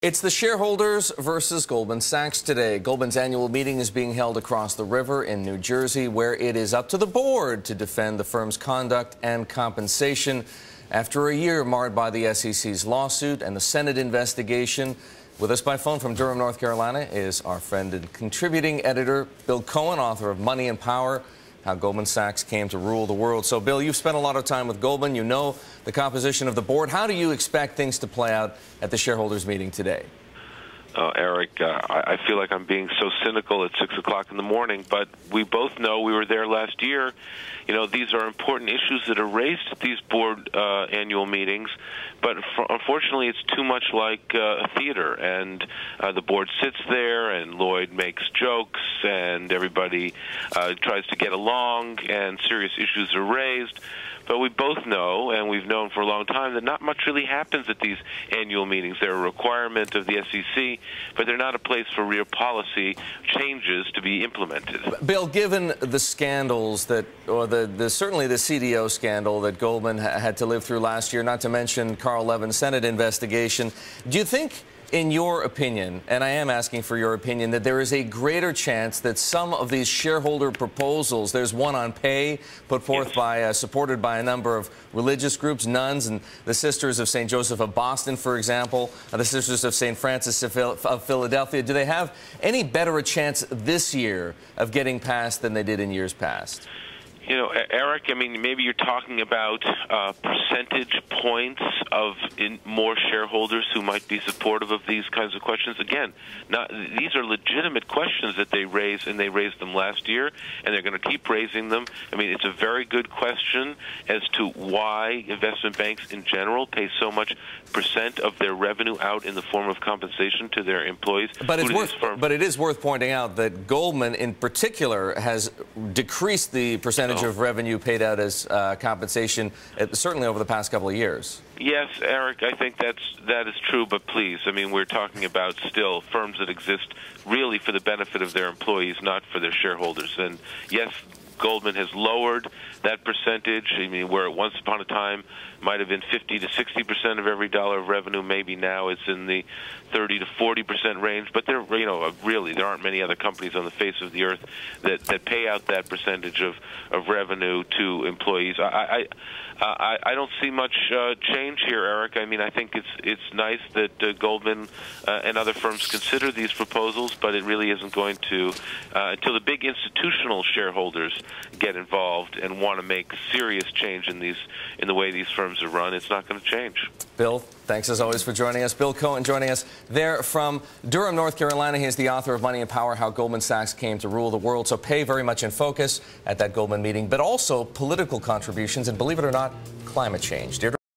It's the shareholders versus Goldman Sachs today. Goldman's annual meeting is being held across the river in New Jersey, where it is up to the board to defend the firm's conduct and compensation after a year marred by the SEC's lawsuit and the Senate investigation. With us by phone from Durham, North Carolina, is our friend and contributing editor, Bill Cohan, author of Money and Power: How Goldman Sachs Came to Rule the World. So, Bill, you've spent a lot of time with Goldman. You know the composition of the board. How do you expect things to play out at the shareholders' meeting today? Eric, I feel like I'm being so cynical at 6 o'clock in the morning, but we both know, we were there last year. You know, these are important issues that are raised at these board annual meetings, but unfortunately it's too much like a theater, and the board sits there and Lloyd makes jokes and everybody tries to get along and serious issues are raised. But we both know, and we've known for a long time, that not much really happens at these annual meetings. They're a requirement of the SEC, but they're not a place for real policy changes to be implemented. Bill, given the scandals that, or certainly the CDO scandal that Goldman had to live through last year, not to mention Carl Levin's Senate investigation, do you think, in your opinion, and I am asking for your opinion, that there is a greater chance that some of these shareholder proposals, there's one on pay put forth by, supported by a number of religious groups, nuns and the Sisters of St. Joseph of Boston, for example, the Sisters of St. Francis of Philadelphia, do they have any better a chance this year of getting passed than they did in years past? You know, Eric, I mean, maybe you're talking about percentage points of more shareholders who might be supportive of these kinds of questions. Again, these are legitimate questions that they raise, and they raised them last year, and they're going to keep raising them. I mean, it's a very good question as to why investment banks in general pay so much percent of their revenue out in the form of compensation to their employees. But it is worth pointing out that Goldman, in particular, has decreased the percentage of revenue paid out as compensation, certainly over the past couple of years. Yes, Eric, I think that is true, but please, I mean, we're talking about still firms that exist really for the benefit of their employees, not for their shareholders. And yes, Goldman has lowered that percentage. I mean, where once upon a time might have been 50 to 60% of every dollar of revenue, maybe now it's in the 30 to 40% range. But there, you know, really, there aren't many other companies on the face of the earth that pay out that percentage of revenue to employees. I don't see much change here, Eric. I mean, I think it's nice that Goldman and other firms consider these proposals, but it really isn't going to until the big institutional shareholders get involved and want to make serious change in the way these firms are run. It's not going to change. Bill, thanks as always for joining us. Bill Cohan joining us there from Durham, North Carolina. He is the author of Money and Power: How Goldman Sachs Came to Rule the World. So pay very much in focus at that Goldman meeting, but also political contributions and, believe it or not, climate change. Dear